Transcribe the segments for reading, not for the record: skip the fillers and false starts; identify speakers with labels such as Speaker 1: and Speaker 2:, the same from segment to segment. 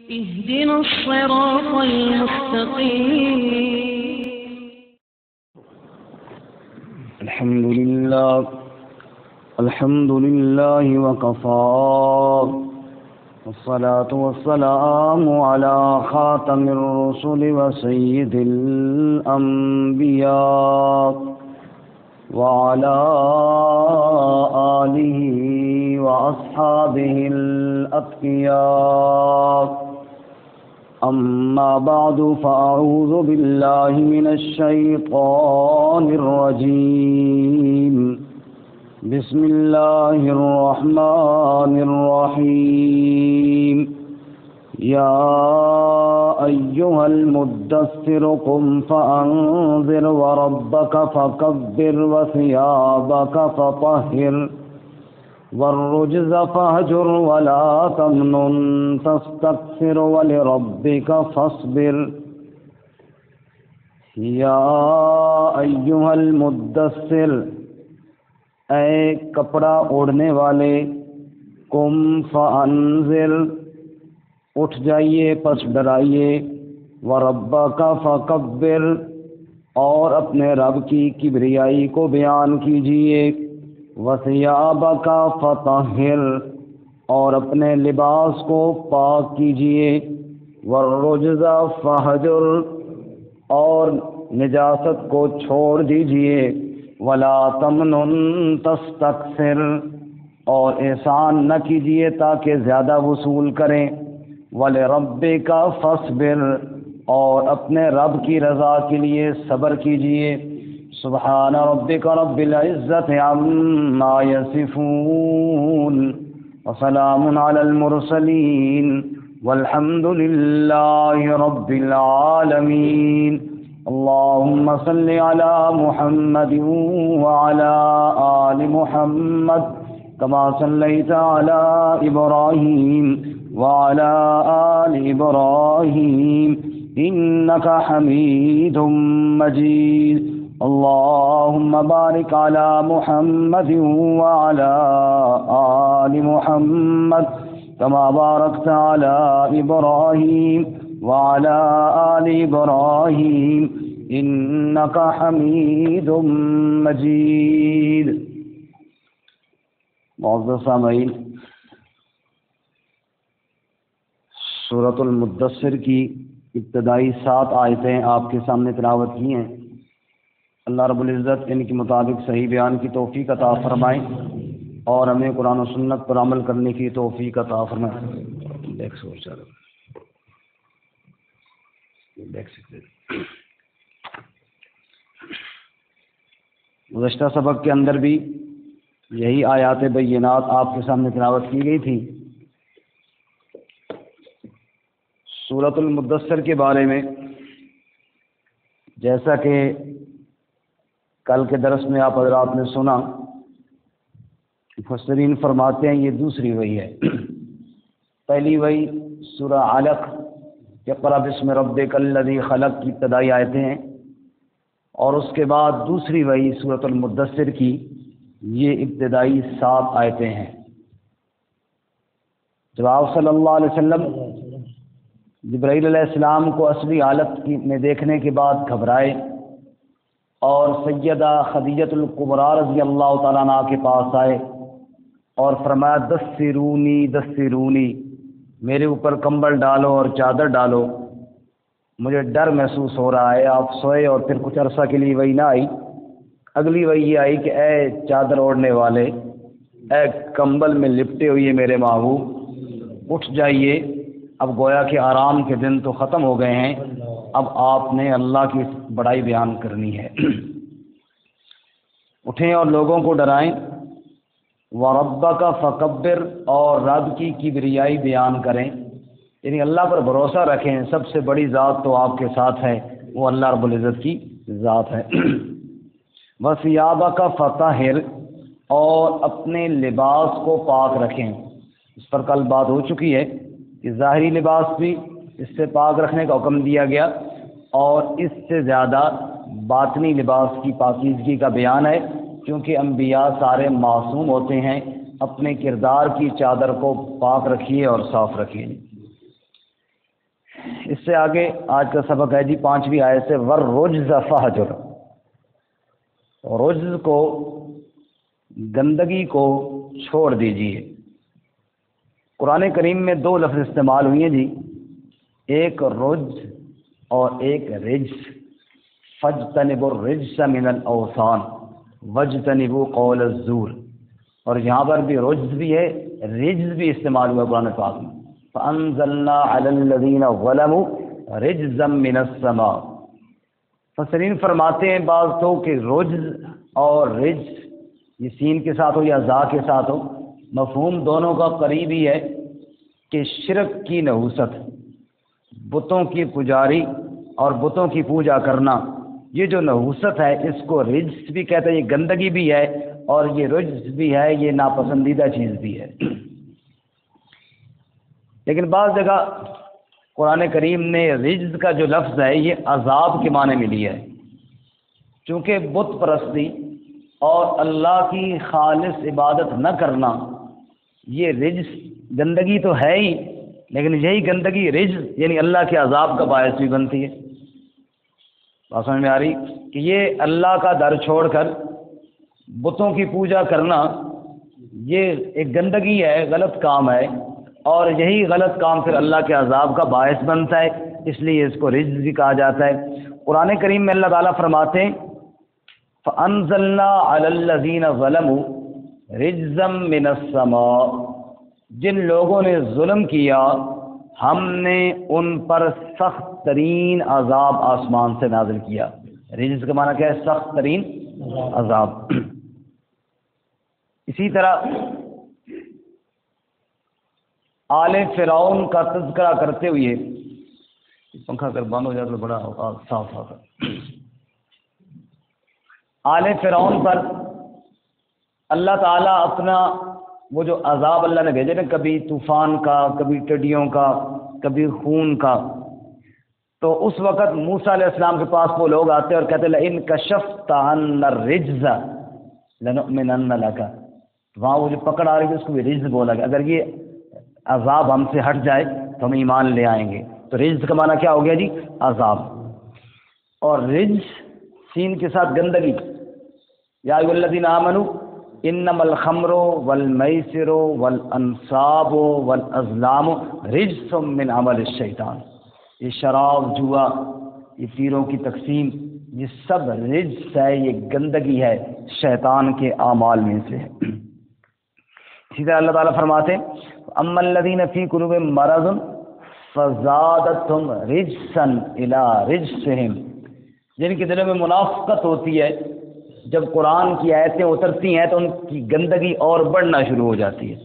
Speaker 1: اهدنا الصراط المستقيم.
Speaker 2: الحمد لله وكفى والصلاة والسلام على خاتم الرسل وسيد الأنبياء وعلى آله وأصحابه الأتقياء. أما بعد فأعوذ بالله من الشيطان الرجيم. بسم الله الرحمن الرحيم. يا أيها المدثر قم فأنذر وربك فكبر وثيابك فطهر والرجز فاهجر ولا تمنن تستكثر ولربك فاصبر. یا ایھا المدثر، اے کپڑا اوڑھنے والے، قم فانذر، اٹھ جائیے پس ڈرائیے، وربک فکبر، اور اپنے رب کی کبریائی کو بیان کیجیے، وثیابک فطہر، اور اپنے لباس کو پاک کیجیے، والرجز فہجر، اور نجاست کو چھوڑ دیجیے، ولا تمنن تستکثر، اور احسان نہ کیجیے تاکہ زیادہ وصول کریں، ولربک فاصبر، اور اپنے رب کی رضا کے لیے صبر کیجیے. سبحان ربک رب العزت عما یصفون وسلام علی المرسلین والحمد للہ رب العالمین. اللهم صل على محمد وعلى آل محمد كما صليت على إبراهيم وعلى آل إبراهيم إنك حميد مجيد. اللهم بارك على محمد وعلى آل محمد كما باركت على إبراهيم وعلى آل إبراهيم إنك حميد مجيد. معزز سامعین، سورۃ المدثر کی ابتدائی 7 آیتیں آپ کے سامنے تلاوت کی ہیں. اللہ رب العزت ان کے مطابق صحیح بیان کی توفیق عطا فرمائے اور ہمیں قرآن و سنت پر عمل کرنے کی توفیق عطا فرمائے. گزشتہ سبق کے اندر بھی یہی آیات بینات آپ کے سامنے تلاوت کی گئی تھی. سورۃ المدثر کے بارے میں جیسا کہ کل کے درس میں آپ حضرات نے سنا، مفسرین فرماتے ہیں یہ دوسری وحی ہے. پہلی وحی سورہ علق اقرأ بسم ربک الذی خلق کی ابتدائی آیتیں ہیں، اور اس کے بعد دوسری وحی سورۃ المدثر کی یہ ابتدائی 7 آیتیں ہیں. جب آپ صلی اللہ علیہ وسلم جبرائیل علیہ السلام کو اصلی حالت میں دیکھنے کے بعد گھبرائے اور سیدہ خدیجہ الکبریٰ رضی اللہ تعالیٰ عنہ کے پاس آئے اور فرمایا دثرونی دثرونی، میرے اوپر کمبل ڈالو اور چادر ڈالو، مجھے ڈر محسوس ہو رہا ہے. آپ سوئے اور پھر کچھ عرصہ کے لیے وہی نہ آئی. اگلی وہی یہ آئی کہ اے چادر اوڑھنے والے، اے کمبل میں لپٹے ہوئے میرے محبوب، اٹھ جائیے. اب گویا کہ آرام کے دن تو ختم ہو گئے ہیں، اب آپ نے اللہ کی بڑائی بیان کرنی ہے. اٹھیں اور لوگوں کو ڈرائیں. وَرَبَّكَ فَكَبِّرْ، اور رب کی کبریائی بیان کریں، یعنی اللہ پر بھروسہ رکھیں. سب سے بڑی ذات تو آپ کے ساتھ ہے، وہ اللہ رب العزت کی ذات ہے. وَثِيَابَكَ فَطَهِّرْ، اور اپنے لباس کو پاک رکھیں. اس پر کل بات ہو چکی ہے کہ ظاہری لباس بھی اس سے پاک رکھنے کا حکم دیا گیا، اور اس سے زیادہ باطنی لباس کی پاکیزگی کا بیان ہے، کیونکہ انبیاء سارے معصوم ہوتے ہیں. اپنے کردار کی چادر کو پاک رکھیے اور صاف رکھیے. اس سے آگے آج کا سبق ہے جی 5ویں آیت سے والرجز فہجر، رجز کو، گندگی کو چھوڑ دیجیے۔ قرآن کریم میں 2 لفظ استعمال ہوئی ہیں جی، ایک رجز اور ایک رجس۔ فاجتنبوا الرجس من الاوثان واجتنبوا قول الزور، اور یہاں پر بھی رجز بھی ہے، رجز بھی استعمال ہوا قرآن پاک میں۔ فانزلنا علی الذین ظلموا رجزا من السماء۔ مفسرین فرماتے ہیں بعض تو کہ رجز اور رجز، یہ سین کے ساتھ ہو یا زا کے ساتھ ہو، مفہوم دونوں کا قریب ہی ہے کہ شرک کی نحوست، بتوں کی پجاری اور بتوں کی پوجا کرنا، یہ جو نحوست ہے اس کو رجس بھی کہتے ہیں، یہ گندگی بھی ہے اور یہ رجس بھی ہے، یہ ناپسندیدہ چیز بھی ہے۔ لیکن بعض جگہ قرآن کریم نے رجز کا جو لفظ ہے یہ عذاب کے معنی میں لیا ہے، چونکہ بت پرستی اور اللہ کی خالص عبادت نہ کرنا یہ رجس، گندگی تو ہے ہی، لیکن یہی گندگی رجز یعنی اللہ کے عذاب کا باعث بھی بنتی ہے۔ بات سمجھ میں آ رہی کہ یہ اللہ کا در چھوڑ کر بتوں کی پوجا کرنا یہ ایک گندگی ہے، غلط کام ہے، اور یہی غلط کام پھر اللہ کے عذاب کا باعث بنتا ہے، اس لیے اس کو رجز بھی کہا جاتا ہے۔ قرآن کریم میں اللہ تعالیٰ فرماتے ہیں فَأَنزَلْنَا عَلَى الَّذِينَ ظَلَمُوا رِجْزًا مِّنَ السَّمَاءِ، جن لوگوں نے ظلم کیا ہم نے ان پر سخت ترین عذاب آسمان سے نازل کیا۔ رجز کا معنی کیا ہے؟ سخت ترین عذاب۔ اسی طرح آل فرعون کا تذکرہ کرتے ہوئے، پنکھا اگر بند ہو جائے تو بڑا صاف ہوگا، آل فرعون پر اللہ تعالیٰ اپنا وہ جو عذاب اللہ نے بھیجے نا، کبھی طوفان کا، کبھی ٹڈیوں کا، کبھی خون کا، تو اس وقت موسیٰ علیہ السلام کے پاس وہ لوگ آتے اور کہتے لئن کشفت عنا الرجز لنؤمنن لک، وہاں وہ جو پکڑ آ رہی ہے اس کو بھی رجز بولا گیا، اگر یہ عذاب ہم سے ہٹ جائے تو ہم ایمان لے آئیں گے۔ تو رجز کا معنی کیا ہو گیا جی؟ عذاب۔ اور رجز سین کے ساتھ گندگی، یا ایھا الذین آمنوا انما الخمر والمیسر والانصاب والازلام رجس من عمل الشیطان، یہ شراب، جوا، یہ تیروں کی تقسیم، یہ سب رجس ہے، یہ گندگی ہے، شیطان کے اعمال میں سے ہے۔ اسی طرح اللہ تعالیٰ فرماتے ہیں اما الذین فی قلوبہم مرض فزادتہم رجسا الی رجسہم، جن کے دلوں میں منافقت ہوتی ہے، جب قرآن کی آیتیں اترتی ہیں تو ان کی گندگی اور بڑھنا شروع ہو جاتی ہے۔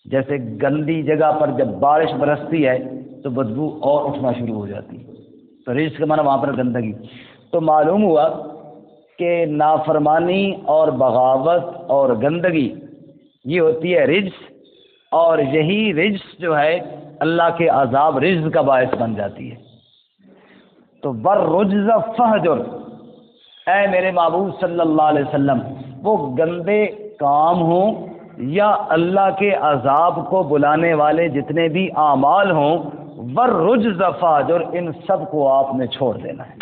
Speaker 2: جیسے گندی جگہ پر جب بارش برستی ہے تو بدبو اور اٹھنا شروع ہو جاتی ہے، تو رجس کا معنی وہاں پر گندگی۔ تو معلوم ہوا کہ نافرمانی اور بغاوت اور گندگی یہ ہوتی ہے رجس، اور یہی رجس جو ہے اللہ کے عذاب، رجز کا باعث بن جاتی ہے۔ تو والرجز فہجر، اے میرے محبوب صلی اللہ علیہ وسلم، وہ گندے کام ہوں یا اللہ کے عذاب کو بلانے والے جتنے بھی اعمال ہوں، والرجز فہجر، ان سب کو آپ نے چھوڑ دینا ہے،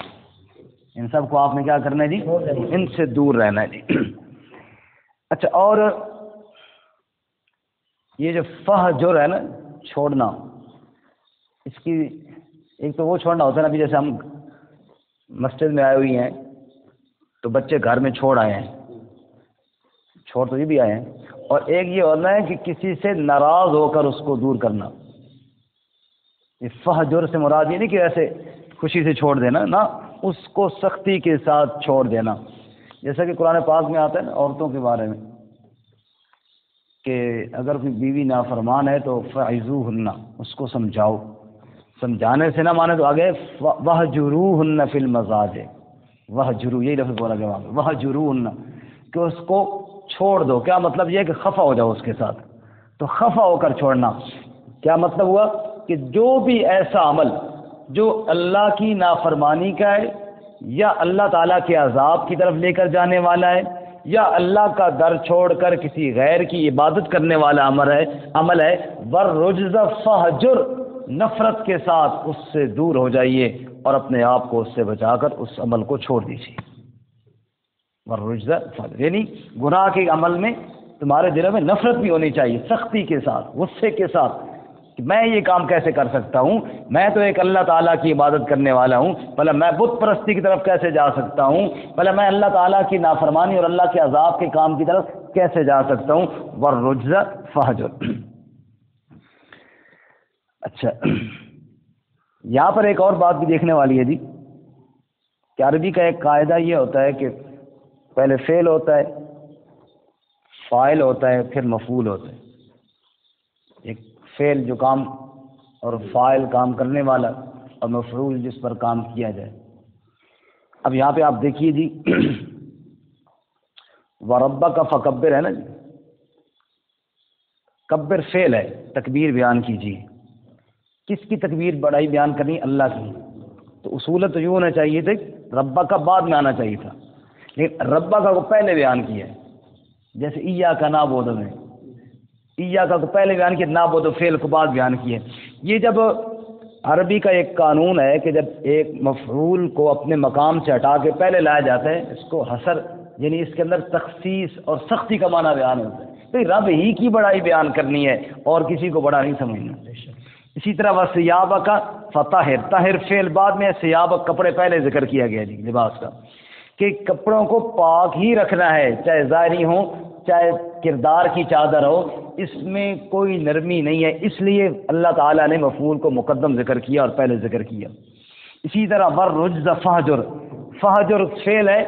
Speaker 2: ان سب کو آپ نے کیا کرنا ہے جی؟ ان سے دور رہنا ہے جی۔ اچھا، اور یہ جو فہجر ہے نا، چھوڑنا، اس کی ایک تو وہ چھوڑنا ہوتا ہے نا، ابھی جیسے ہم مسجد میں آئے ہوئی ہیں تو بچے گھر میں چھوڑ آئے ہیں، چھوڑ تو یہ بھی آئے ہیں، اور ایک یہ ہونا ہے کہ کسی سے ناراض ہو کر اس کو دور کرنا۔ یہ فہجر سے مراد یہ نہیں کہ ایسے خوشی سے چھوڑ دینا، نہ، اس کو سختی کے ساتھ چھوڑ دینا۔ جیسا کہ قرآن پاک میں آتا ہے نا عورتوں کے بارے میں کہ اگر کوئی بیوی نافرمان ہے تو فعظوہن، اس کو سمجھاؤ، سمجھانے سے نہ مانے تو آگے وہجروہن فی المضاجع، وہجرو، یہی لفظ بولا گیا وہاں پہ، وہجروہن، کہ اس کو چھوڑ دو۔ کیا مطلب یہ ہے کہ خفا ہو جاؤ اس کے ساتھ، تو خفا ہو کر چھوڑنا۔ کیا مطلب ہوا کہ جو بھی ایسا عمل جو اللہ کی نافرمانی کا ہے یا اللہ تعالیٰ کے عذاب کی طرف لے کر جانے والا ہے یا اللہ کا در چھوڑ کر کسی غیر کی عبادت کرنے والا عمل ہے، والرجز فہجر، نفرت کے ساتھ اس سے دور ہو جائیے اور اپنے آپ کو اس سے بچا کر اس عمل کو چھوڑ دیجیے۔ والرجز فہجر، یعنی گناہ کے عمل میں تمہارے دلوں میں نفرت بھی ہونی چاہیے، سختی کے ساتھ، غصے کے ساتھ کہ میں یہ کام کیسے کر سکتا ہوں، میں تو ایک اللہ تعالیٰ کی عبادت کرنے والا ہوں، بھلا میں بت پرستی کی طرف کیسے جا سکتا ہوں، بھلا میں اللہ تعالیٰ کی نافرمانی اور اللہ کے عذاب کے کام کی طرف کیسے جا سکتا ہوں۔ والرجز فہجر۔ اچھا، یہاں پر ایک اور بات بھی دیکھنے والی ہے جی، کہ عربی کا ایک قاعدہ یہ ہوتا ہے کہ پہلے فعل ہوتا ہے، فاعل ہوتا ہے، پھر مفعول ہوتا ہے۔ ایک فعل جو کام، اور فاعل کام کرنے والا، اور مفعول جس پر کام کیا جائے۔ اب یہاں پہ آپ دیکھیے جی، وَرَبَّكَ فَكَبِّرْ ہے نا جی، کبر فعل ہے، تکبیر بیان کیجیے۔ کس کی تکبیر بڑائی بیان کرنی؟ اللہ کی۔ تو اصولت تو یوں ہونا چاہیے تھے، ربا کا بعد میں آنا چاہیے تھا، لیکن ربا کا کو پہلے بیان کیا ہے۔ جیسے ایاک نعبد میں ایاک کو پہلے بیان کیا، نعبد فعل کو بعد بیان کیا۔ یہ جب عربی کا ایک قانون ہے کہ جب ایک مفعول کو اپنے مقام سے ہٹا کے پہلے لایا جاتا ہے، اس کو حصر، یعنی اس کے اندر تخصیص اور سختی کا معنی بیان ہوتا ہے۔ تو رب ہی کی بڑائی بیان کرنی ہے اور کسی کو بڑا نہیں سمجھنا۔ اسی طرح وَثِيَابَكَ فَطَهِّرْ، طاہر فعل بعد میں، ثیابک کپڑے پہلے ذکر کیا گیا جی، لباس کا، کہ کپڑوں کو پاک ہی رکھنا ہے، چاہے ظاہری ہوں چاہے کردار کی چادر ہو، اس میں کوئی نرمی نہیں ہے، اس لیے اللہ تعالیٰ نے مفعول کو مقدم ذکر کیا اور پہلے ذکر کیا۔ اسی طرح وَالرُّجْزَ فَہْجُرْ، فہجر فعل ہے،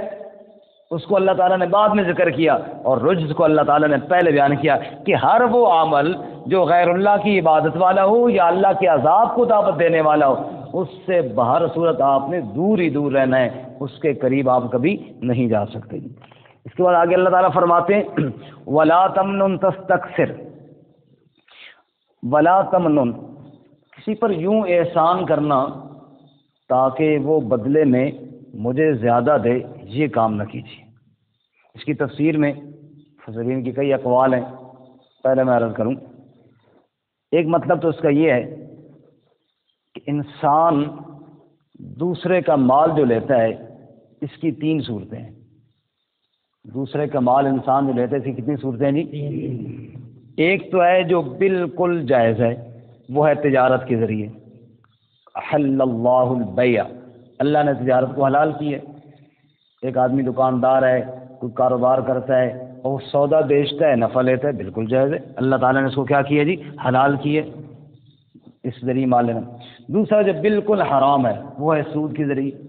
Speaker 2: اس کو اللہ تعالیٰ نے بعد میں ذکر کیا، اور رجز کو اللہ تعالیٰ نے پہلے بیان کیا، کہ ہر وہ عمل جو غیر اللہ کی عبادت والا ہو یا اللہ کے عذاب کو دعوت دینے والا ہو، اس سے بہر صورت آپ نے دور ہی دور رہنا ہے، اس کے قریب آپ کبھی نہیں جا سکتے۔ اس کے بعد آگے اللہ تعالیٰ فرماتے ہیں وَلَا تَمْنُنْ تَسْتَكْثِرْ، وَلَا تَمْنُنْ، کسی پر یوں احسان کرنا تاکہ وہ بدلے میں مجھے زیادہ دے، یہ کام نہ کیجیے۔ اس کی تفسیر میں مفسرین کی کئی اقوال ہیں، پہلے میں عرض کروں۔ ایک مطلب تو اس کا یہ ہے کہ انسان دوسرے کا مال جو لیتا ہے، اس کی تین صورتیں ہیں۔ دوسرے کا مال انسان جو لیتا ہے، اس کی کتنی صورتیں ہیں جی؟ ایک تو ہے جو بالکل جائز ہے، وہ ہے تجارت کے ذریعے، احل اللہ البیع، اللہ نے تجارت کو حلال کی ہے۔ ایک آدمی دکاندار ہے، کوئی کاروبار کرتا ہے اور سودا بیچتا ہے، نفع لیتا ہے، بالکل جائز ہے، اللہ تعالیٰ نے اس کو کیا کیا جی؟ حلال کی ہے، اس ذریعے مال لینا۔ دوسرا جو بالکل حرام ہے، وہ ہے سود کے ذریعے۔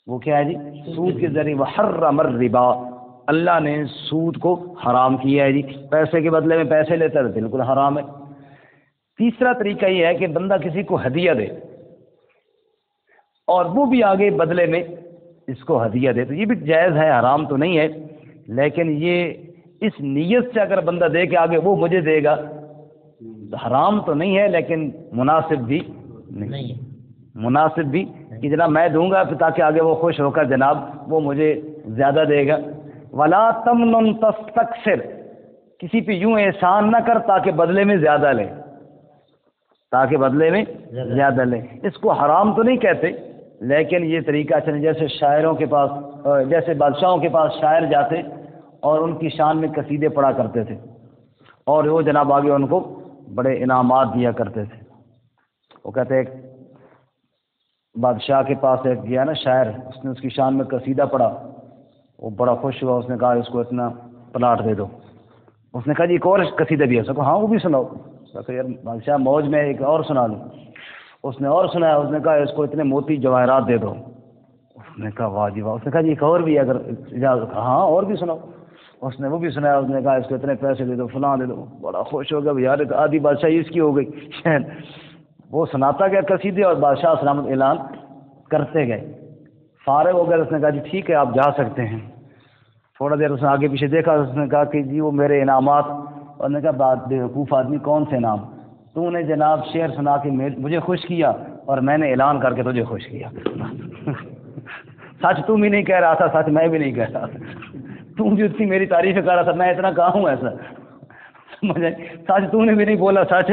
Speaker 2: وہ کیا ہے جی؟ سود کے ذریعے۔ وحرم الربا، اللہ نے سود کو حرام کیا ہے جی، پیسے کے بدلے میں پیسے لیتا ہے، بالکل حرام ہے۔ تیسرا طریقہ یہ ہے کہ بندہ کسی کو ہدیہ دے اور وہ بھی آگے بدلے میں اس کو ہدیہ دے، تو یہ بھی جائز ہے، حرام تو نہیں ہے، لیکن یہ اس نیت سے اگر بندہ دے کہ آگے وہ مجھے دے گا، حرام تو نہیں ہے لیکن مناسب بھی نہیں ہے، مناسب بھی کہ جناب میں دوں گا تاکہ آگے وہ خوش ہو کر جناب وہ مجھے زیادہ دے گا۔ وَلَا تَمْنُنْ تَسْتَكْثِرْ، کسی پہ یوں احسان نہ کر تاکہ بدلے میں زیادہ لے، تاکہ بدلے میں زیادہ لے۔ اس کو حرام تو نہیں کہتے، لیکن یہ طریقہ چلے، جیسے شاعروں کے پاس، جیسے بادشاہوں کے پاس شاعر جاتے اور ان کی شان میں قصیدے پڑھا کرتے تھے، اور وہ جناب آگے ان کو بڑے انعامات دیا کرتے تھے۔ وہ کہتے ایک بادشاہ کے پاس ایک گیا نا شاعر، اس نے اس کی شان میں قصیدہ پڑھا، وہ بڑا خوش ہوا، اس نے کہا اس کو اتنا پلاٹ دے دو۔ اس نے کہا جی ایک اور قصیدہ بھی ہے، اس کو ہاں وہ بھی سناؤ۔ یار بادشاہ موج میں ایک اور سنا لوں۔ اس نے اور سنایا، اس نے کہا اس کو اتنے موتی جواہرات دے دو۔ اس نے کہا واہ جی واہ۔ اس نے کہا جی ایک اور بھی اگر اجازت، ہاں اور بھی سناؤ۔ اس نے وہ بھی سنایا، اس نے کہا اس کو اتنے پیسے دے دو، فلاں دے دو۔ بڑا خوش ہو گیا، یار آدھی بادشاہی اس کی ہو گئی۔ وہ سناتا گیا قصیدے اور بادشاہ سلامت اعلان کرتے گئے۔ فارغ ہو گیا، اس نے کہا جی ٹھیک ہے آپ جا سکتے ہیں۔ تھوڑا دیر اس نے آگے پیچھے دیکھا، اس نے کہا کہ جی وہ میرے انعامات۔ اور نے کہا بات بیوقوف آدمی، کون سے انعام؟ تو نے جناب شعر سنا کے مجھے خوش کیا اور میں نے اعلان کر کے تجھے خوش کیا۔ سچ تم ہی نہیں کہہ رہا تھا، سچ میں بھی نہیں کہہ رہا تھا، تم بھی اتنی میری تعریف کر رہا تھا، میں اتنا کہاں ہوں ایسا، مجھے سچ تو نے بھی نہیں بولا، سچ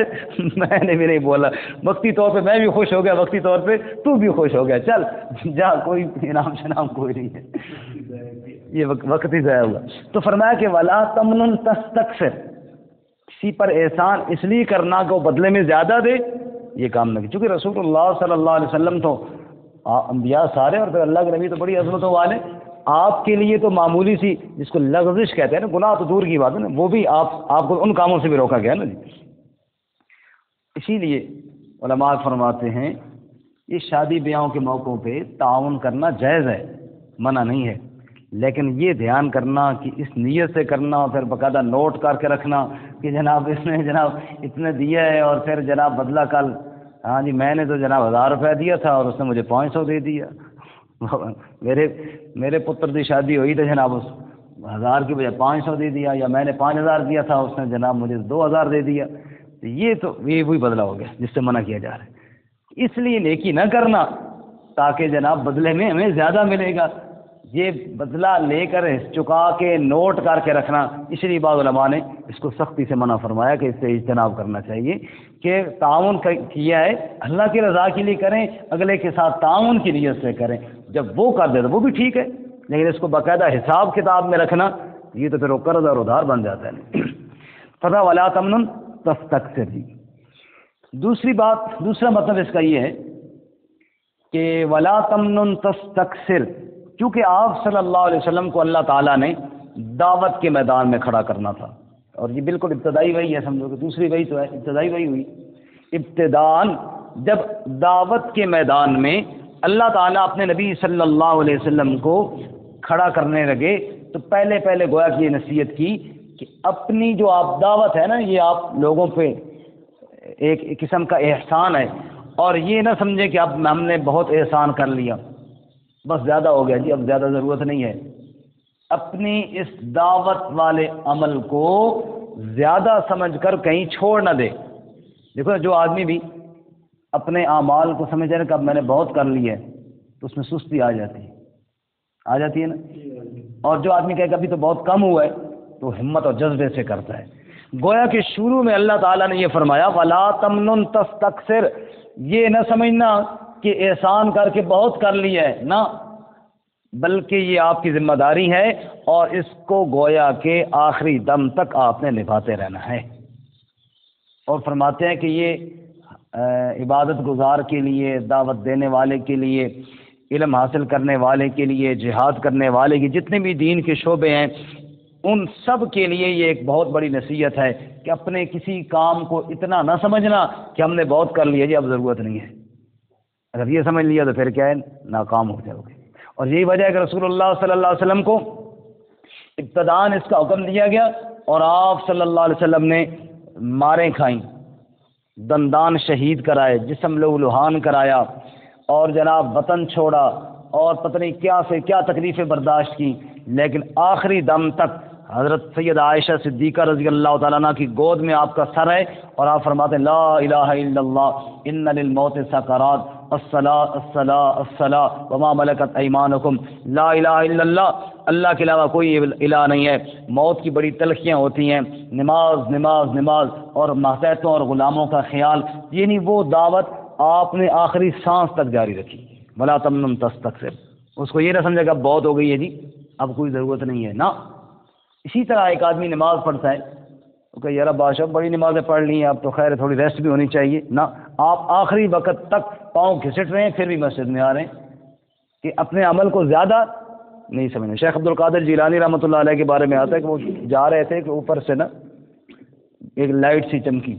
Speaker 2: میں نے بھی نہیں بولا، وقتی طور پہ میں بھی خوش ہو گیا، وقتی طور پہ تو بھی خوش ہو گیا، چل جا، کوئی انعام شنام کوئی نہیں ہے، یہ وقت ہی ضائع ہوا۔ تو فرمایا کہ ولا تمنن تستکثر، کسی پر احسان اس لیے کرنا کہ وہ بدلے میں زیادہ دے، یہ کام نہ کی، چونکہ رسول اللہ صلی اللہ علیہ وسلم تو انبیاء سارے اور پھر اللہ کے نبی تو بڑی عظمتوں والے، آپ کے لیے تو معمولی سی جس کو لغزش کہتے ہیں نا، گناہ تو دور کی بات ہے نا، وہ بھی آپ کو ان کاموں سے بھی روکا گیا نا جی۔ اسی لیے علماء فرماتے ہیں یہ شادی بیاہوں کے موقعوں پہ تعاون کرنا جائز ہے، منع نہیں ہے، لیکن یہ دھیان کرنا کہ اس نیت سے کرنا اور پھر باقاعدہ نوٹ کر کے رکھنا کہ جناب اس نے جناب اتنے دیا ہے اور پھر جناب بدلہ کل، ہاں جی میں نے تو جناب 1000 روپے دیا تھا اور اس نے مجھے 500 دے دیا، میرے پتر کی شادی ہوئی تو جناب اس 1000 کی بجائے 500 دے دیا، یا میں نے 5000 دیا تھا اس نے جناب مجھے 2000 دے دیا، تو یہ وہی بدلہ ہو گیا جس سے منع کیا جا رہا ہے۔ اس لیے نیکی نہ کرنا تاکہ جناب بدلے میں ہمیں زیادہ ملے گا، یہ بدلہ لے کر چکا کے نوٹ کر کے رکھنا، اس لیے بعض علماء نے اس کو سختی سے منع فرمایا کہ اس سے اجتناب کرنا چاہیے کہ تعاون کیا ہے اللہ کی رضا کے لیے کریں، اگلے کے ساتھ تعاون کی نیت سے کریں، جب وہ کر دے تو وہ بھی ٹھیک ہے، لیکن اس کو باقاعدہ حساب کتاب میں رکھنا یہ تو پھر وہ قرض اور ادھار بن جاتا ہے۔ فتح ولا تمنن تستکثر جی۔ دوسری بات، دوسرا مطلب اس کا یہ ہے کہ ولا تمنن تستکثر، کیونکہ آپ صلی اللہ علیہ وسلم کو اللہ تعالیٰ نے دعوت کے میدان میں کھڑا کرنا تھا، اور یہ بالکل ابتدائی وحی ہے، سمجھو کہ دوسری وحی تو ہے، ابتدائی وحی ہوئی۔ ابتدان جب دعوت کے میدان میں اللہ تعالیٰ اپنے نبی صلی اللہ علیہ وسلم کو کھڑا کرنے لگے تو پہلے گویا کہ یہ نصیحت کی کہ اپنی جو آپ دعوت ہے نا، یہ آپ لوگوں پہ ایک قسم کا احسان ہے، اور یہ نہ سمجھے کہ اب ہم نے بہت احسان کر لیا، بس زیادہ ہو گیا جی، اب زیادہ ضرورت نہیں ہے۔ اپنی اس دعوت والے عمل کو زیادہ سمجھ کر کہیں چھوڑ نہ دے۔ دیکھو جو آدمی بھی اپنے اعمال کو سمجھ رہے کہ اب میں نے بہت کر لی ہے تو اس میں سستی آ جاتی ہے نا، اور جو آدمی کہے کہ ابھی تو بہت کم ہوا ہے تو ہمت اور جذبے سے کرتا ہے۔ گویا کہ شروع میں اللہ تعالیٰ نے یہ فرمایا ولا تمنن تستکثر، یہ نہ سمجھنا کہ احسان کر کے بہت کر لیا ہے، نہ، بلکہ یہ آپ کی ذمہ داری ہے اور اس کو گویا کہ آخری دم تک آپ نے نبھاتے رہنا ہے۔ اور فرماتے ہیں کہ یہ عبادت گزار کے لیے، دعوت دینے والے کے لیے، علم حاصل کرنے والے کے لیے، جہاد کرنے والے کی جتنے بھی دین کے شعبے ہیں ان سب کے لیے یہ ایک بہت بڑی نصیحت ہے کہ اپنے کسی کام کو اتنا نہ سمجھنا کہ ہم نے بہت کر لیا جی اب ضرورت نہیں ہے، اگر یہ سمجھ لیا تو پھر کیا ہے، ناکام ہو جاؤ گے۔ اور یہی وجہ ہے کہ رسول اللہ صلی اللہ علیہ وسلم کو ابتداءً اس کا حکم دیا گیا اور آپ صلی اللہ علیہ وسلم نے ماریں کھائیں، دندان شہید کرائے، جسم لہولہان کرایا، اور جناب وطن چھوڑا، اور پتہ نہیں کیا سے کیا تکلیفیں برداشت کی، لیکن آخری دم تک حضرت سید عائشہ صدیقہ رضی اللہ تعالیٰ عنہ کی گود میں آپ کا سر ہے، اور آپ فرماتے ہیں لا الہ الا اللہ ان للموت سکرات الصلاۃ الصلاۃ الصلاۃ وما ملکت ایمانکم، لا الہ الا اللہ، اللہ کے علاوہ کوئی الہ نہیں ہے، موت کی بڑی تلخیاں ہوتی ہیں، نماز نماز نماز اور ماتحتوں اور غلاموں کا خیال، یعنی وہ دعوت آپ نے آخری سانس تک جاری رکھی۔ ولا تمنن تستکثر، اس کو یہ نہ سمجھے کہ اب بہت ہو گئی ہے جی اب کوئی ضرورت نہیں ہے، نہ۔ اسی طرح ایک آدمی نماز پڑھتا ہے تو کہ یار بادشاہ بڑی نمازیں پڑھ لی ہیں اب تو خیر تھوڑی ریسٹ بھی ہونی چاہیے، نہ، آپ آخری وقت تک پاؤں گھسٹ رہے ہیں پھر بھی مسجد میں آ رہے ہیں کہ اپنے عمل کو زیادہ نہیں سمجھنا۔ شیخ عبد القادر جیلانی رحمۃ اللہ علیہ کے بارے میں آتا ہے کہ وہ جا رہے تھے کہ اوپر سے نا ایک لائٹ سی چمکی،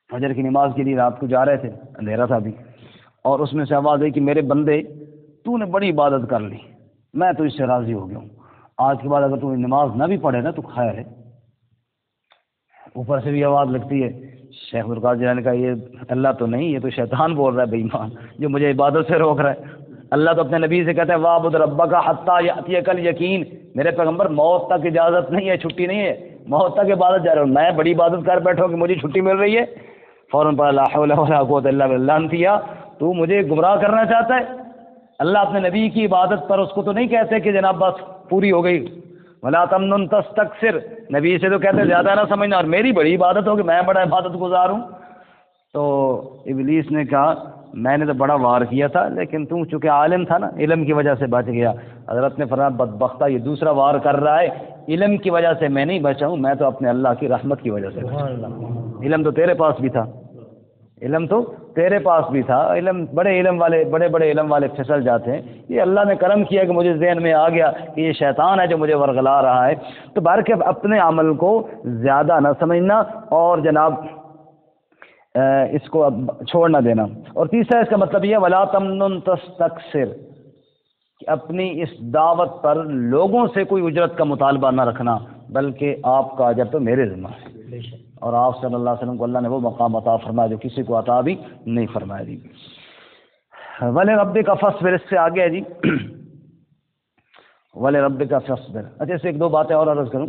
Speaker 2: فجر کی نماز کے لیے رات کو جا رہے تھے، اندھیرا تھا ابھی، اور اس میں سے آواز آئی کہ میرے بندے تو نے بڑی عبادت کر لی، میں تو اس سے راضی ہو گیا ہوں، آج کے بعد اگر تو نماز نہ بھی پڑھے نا تو خیر ہے۔ اوپر سے بھی آواز لگتی ہے، شیخ عبد القادر جیلانی کا یہ اللہ تو نہیں، یہ تو شیطان بول رہا ہے بے ایمان جو مجھے عبادت سے روک رہا ہے۔ اللہ تو اپنے نبی سے کہتا ہے وَاعْبُدْ رَبَّكَ حَتَّىٰ يَأْتِيَكَ الْيَقِينُ، میرے پیغمبر موت تک اجازت نہیں ہے، چھٹی نہیں ہے، موت تک عبادت جا رہا ہوں، میں بڑی عبادت کر بیٹھا ہوں کہ مجھے چھٹی مل رہی ہے، فوراً پڑھا لا حول ولا قوۃ الا باللہ انتیا، تو مجھے گمراہ کرنا چاہتا ہے۔ اللہ اپنے نبی کی عبادت پر اس کو تو نہیں کہتے کہ جناب بس پوری ہو گئی، ولا تمنن تستکثر، نبی سے تو کہتے زیادہ نہ سمجھنا، اور میری بڑی عبادت ہو کہ میں بڑا عبادت گزار ہوں۔ تو ابلیس نے کہا میں نے تو بڑا وار کیا تھا، لیکن تم چونکہ عالم تھا نا، علم کی وجہ سے بچ گیا۔ حضرت نے فرمایا بدبختہ یہ دوسرا وار کر رہا ہے، علم کی وجہ سے میں نہیں بچا ہوں، میں تو اپنے اللہ کی رحمت کی وجہ سے بچا ہوں۔ علم تو تیرے پاس بھی تھا، علم تو تیرے پاس بھی تھا، علم بڑے علم والے، بڑے بڑے علم والے پھسل جاتے ہیں، یہ اللہ نے کرم کیا کہ مجھے ذہن میں آ گیا کہ یہ شیطان ہے جو مجھے ورغلا رہا ہے۔ تو بہر کے اپنے عمل کو زیادہ نہ سمجھنا اور جناب اس کو اب چھوڑ نہ دینا۔ اور تیسرا اس کا مطلب یہ ولا تمنن تستکثر، کہ اپنی اس دعوت پر لوگوں سے کوئی اجرت کا مطالبہ نہ رکھنا، بلکہ آپ کا اجر تو میرے ذمہ ہے۔ اور آپ صلی اللہ علیہ وسلم کو اللہ نے وہ مقام عطا فرمایا جو کسی کو عطا بھی نہیں فرمایا جی۔ وَلِرَبِّكَ فَاصْبِرْ، اس سے آگے ہے جی وَلِرَبِّكَ فَاصْبِرْ۔ اچھا اس سے ایک دو باتیں اور عرض کروں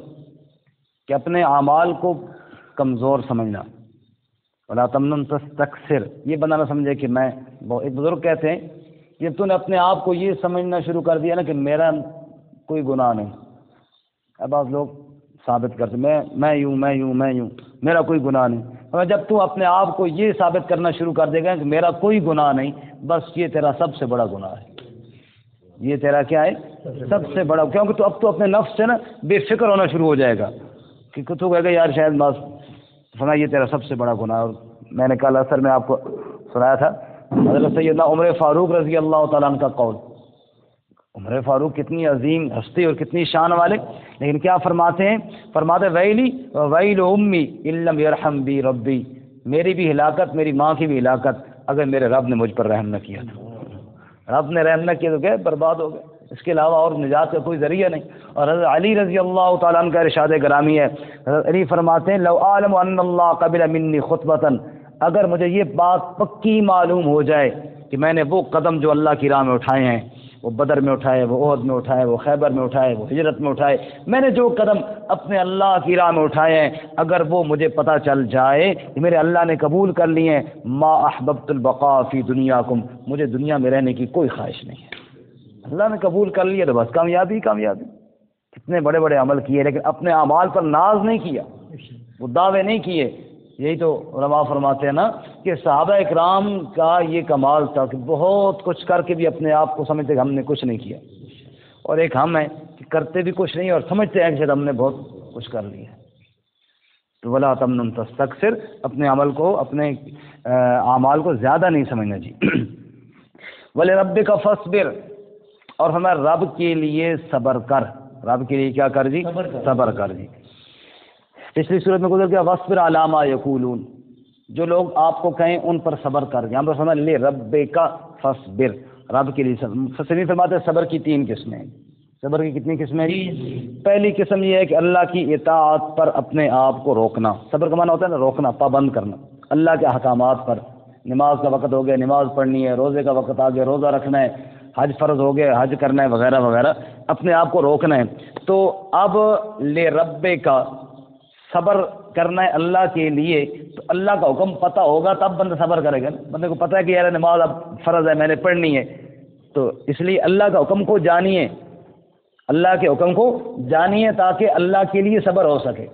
Speaker 2: کہ اپنے اعمال کو کمزور سمجھنا، وَلَا تَمْنُنْ تَسْتَكْثِرْ، یہ بندہ نہ سمجھے کہ میں، ایک بزرگ کہتے ہیں جب تو نے اپنے آپ کو یہ سمجھنا شروع کر دیا نا کہ میرا کوئی گناہ نہیں، اب آپ لوگ ثابت کرتے میں یوں میرا کوئی گناہ نہیں، اور جب تو اپنے آپ کو یہ ثابت کرنا شروع کر دے گا کہ میرا کوئی گناہ نہیں، بس یہ تیرا سب سے بڑا گناہ ہے، یہ تیرا کیا ہے سب سے بڑا، کیونکہ تو اب تو اپنے نفس سے نا بے فکر ہونا شروع ہو جائے گا کہ تو کہے گا یار شاید بس سنا یہ تیرا سب سے بڑا گناہ۔ اور میں نے کل اثر میں آپ کو سنایا تھا حضرت سیدنا عمر فاروق رضی اللہ تعالیٰ عنہ کا قول، عمر فاروق کتنی عظیم ہستی اور کتنی شان والے، لیکن کیا فرماتے ہیں، فرماتے ویلی ویل امی ان لم یرحم بی ربی، میری بھی ہلاکت، میری ماں کی بھی ہلاکت اگر میرے رب نے مجھ پر رحم نہ کیا تھا، رب نے رحم نہ کیا تو گئے برباد ہو گئے، اس کے علاوہ اور نجات کا کوئی ذریعہ نہیں۔ اور حضرت علی رضی اللہ تعالیٰ عنہ کا ارشاد گرامی ہے، حضرت علی فرماتے ہیں لو اعلم ان اللہ قبل منی خطبۃ، اگر مجھے یہ بات پکی معلوم ہو جائے کہ میں نے وہ قدم جو اللہ کی راہ میں اٹھائے ہیں، وہ بدر میں اٹھائے، وہ احد میں اٹھائے، وہ خیبر میں اٹھائے، وہ ہجرت میں اٹھائے، میں نے جو قدم اپنے اللہ کی راہ میں اٹھائے ہیں، اگر وہ مجھے پتہ چل جائے کہ میرے اللہ نے قبول کر لیے ہیں، ما احببت البقاء فی دنیاکم، مجھے دنیا میں رہنے کی کوئی خواہش نہیں ہے، اللہ نے قبول کر لیا تو بس کامیابی کامیابی۔ کتنے بڑے بڑے عمل کیے لیکن اپنے اعمال پر ناز نہیں کیا، وہ دعوے نہیں کیے۔ یہی تو علماء فرماتے ہیں نا کہ صحابہ اکرام کا یہ کمال تھا کہ بہت کچھ کر کے بھی اپنے آپ کو سمجھتے کہ ہم نے کچھ نہیں کیا، اور ایک ہم ہیں کہ کرتے بھی کچھ نہیں اور سمجھتے ہیں کہ شاید ہم نے بہت کچھ کر لیا۔ تو ولا تمنن تستکثر، اپنے عمل کو، اپنے اعمال کو زیادہ نہیں سمجھنا جی۔ وَلِرَبِّكَ فَاصْبِرْ، اور ہمیں رب کے لیے صبر کر، رب کے لیے کیا کر جی صبر کر جی۔ پچھلی صورت میں گزر گیا وَاصْبِرْ عَلَىٰ مَا يَقُولُونَ، جو لوگ آپ کو کہیں ان پر صبر کر، یہاں پر سمجھ لے رَبِّكَ فَاصْبِرْ، رب کے لیے مفسرین فرماتے ہیں صبر کی 3 قسمیں ہیں۔ صبر کی کتنی قسمیں ہیں؟ پہلی قسم یہ ہے کہ اللہ کی اطاعت پر اپنے آپ کو روکنا، صبر کا معنی ہوتا ہے نا روکنا، پابند کرنا اللہ کے احکامات پر، نماز کا وقت ہو گیا نماز پڑھنی ہے، روزے کا وقت آ گیا روزہ رکھنا ہے، حج فرض ہو گیا حج کرنا ہے وغیرہ وغیرہ، اپنے آپ کو روکنا ہے۔ تو اب لے ربے کا صبر کرنا ہے اللہ کے لیے، تو اللہ کا حکم پتہ ہوگا تب بندہ صبر کرے گا، بندے کو پتہ ہے کہ یار نماز اب فرض ہے میں نے پڑھنی ہے، تو اس لیے اللہ کا حکم کو جانیے، اللہ کے حکم کو جانیے تاکہ اللہ کے لیے صبر ہو سکے۔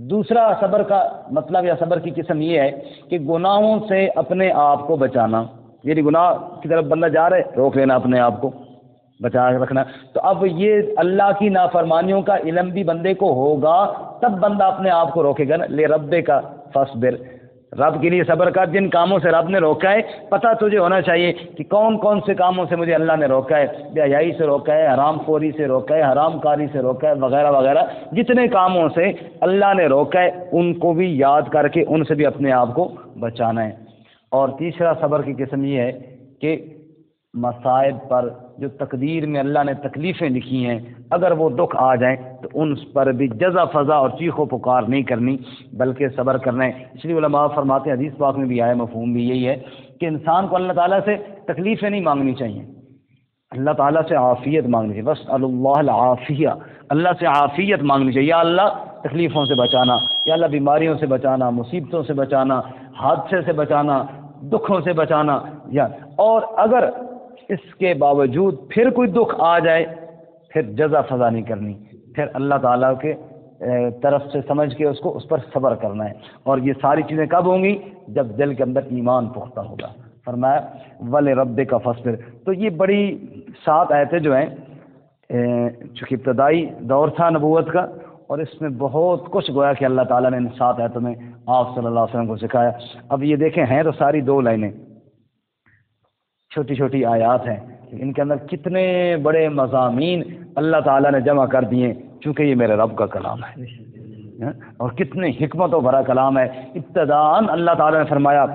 Speaker 2: دوسرا صبر کا مطلب یا صبر کی قسم یہ ہے کہ گناہوں سے اپنے آپ کو بچانا، یعنی گناہ کی طرف بندہ جا رہے روک لینا، اپنے آپ کو بچا کے رکھنا۔ تو اب یہ اللہ کی نافرمانیوں کا علم بھی بندے کو ہوگا تب بندہ اپنے آپ کو روکے گا نا۔ لے ربے کا فاصبر، رب کے لیے صبر کا، جن کاموں سے رب نے روکا ہے پتہ تجھے ہونا چاہیے کہ کون کون سے کاموں سے مجھے اللہ نے روکا ہے، بے حیائی سے روکا ہے، حرام خوری سے روکا ہے، حرام کاری سے روکا ہے وغیرہ وغیرہ، جتنے کاموں سے اللہ نے روکا ہے ان کو بھی یاد کر کے ان سے بھی اپنے آپ کو بچانا ہے۔ اور تیسرا صبر کی قسم یہ ہے کہ مصائب پر جو تقدیر میں اللہ نے تکلیفیں لکھی ہیں اگر وہ دکھ آ جائیں تو ان پر بھی جزا فضا اور چیخ و پکار نہیں کرنی بلکہ صبر کرنا ہے۔ اس لیے علماء فرماتے ہیں، حدیث پاک میں بھی آیا، مفہوم بھی یہی ہے کہ انسان کو اللہ تعالیٰ سے تکلیفیں نہیں مانگنی چاہیے، اللہ تعالیٰ سے عافیت مانگنی چاہیے، بس اللہ العافیہ، اللہ سے عافیت مانگنی چاہیے، یا اللہ تکلیفوں سے بچانا، یا اللہ بیماریوں سے بچانا، مصیبتوں سے بچانا، حادثے سے بچانا، دکھوں سے بچانا، یا اور اگر اس کے باوجود پھر کوئی دکھ آ جائے پھر جزا فضا نہیں کرنی، پھر اللہ تعالیٰ کے طرف سے سمجھ کے اس کو اس پر صبر کرنا ہے. اور یہ ساری چیزیں کب ہوں گی؟ جب دل کے اندر ایمان پختہ ہوگا. فرمایا وَلِرَبِّكَ فَاصْبِرْ. تو یہ بڑی 7 آیتیں جو ہیں چونکہ ابتدائی دور تھا نبوت کا، اور اس میں بہت کچھ گویا کہ اللہ تعالیٰ نے ان 7 آیتوں میں آپ صلی اللہ علیہ وسلم کو سکھایا. اب یہ دیکھیں ہیں تو ساری 2 لائنیں، چھوٹی چھوٹی آیات ہیں، ان کے اندر کتنے بڑے مضامین اللہ تعالیٰ نے جمع کر دیے، چونکہ یہ میرے رب کا کلام ہے اور کتنے حکمت و بھرا کلام ہے. ابتداءً اللہ تعالیٰ نے فرمایا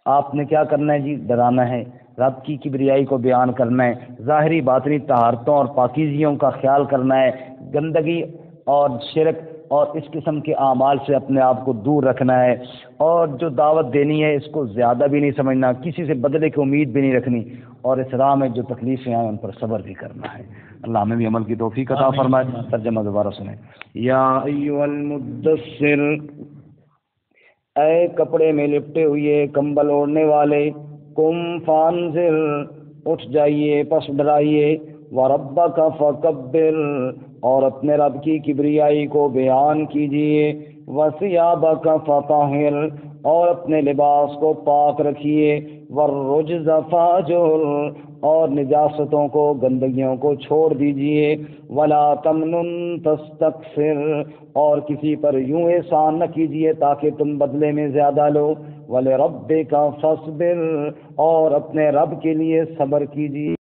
Speaker 2: آپ نے کیا کرنا ہے جی؟ ڈرانا ہے، رب کی کبریائی کو بیان کرنا ہے، ظاہری باطنی طہارتوں اور پاکیزیوں کا خیال کرنا ہے، گندگی اور شرک اور اس قسم کے اعمال سے اپنے آپ کو دور رکھنا ہے، اور جو دعوت دینی ہے اس کو زیادہ بھی نہیں سمجھنا، کسی سے بدلے کی امید بھی نہیں رکھنی، اور اس راہ میں جو تکلیفیں آئیں ان پر صبر بھی کرنا ہے. اللہ ہمیں بھی عمل کی توفیق عطا فرمائے. ترجمہ دوبارہ سنیں. یا ایھا المدثر، اے کپڑے میں لپٹے ہوئے کمبل اوڑھنے والے، قم فانذر، اٹھ جائیے پس ڈرائیے، وربک فکبر، اور اپنے رب کی کبریائی کو بیان کیجیے، وثیابک فطہر، اور اپنے لباس کو پاک رکھیے، والرجز فاہجر، اور نجاستوں کو گندگیوں کو چھوڑ دیجیے، ولا تمنن تستکثر، اور کسی پر یوں احسان نہ کیجیے تاکہ تم بدلے میں زیادہ لو، وَلِرَبِّكَ فَاصْبِرْ، اور اپنے رب کے لیے صبر کیجیے.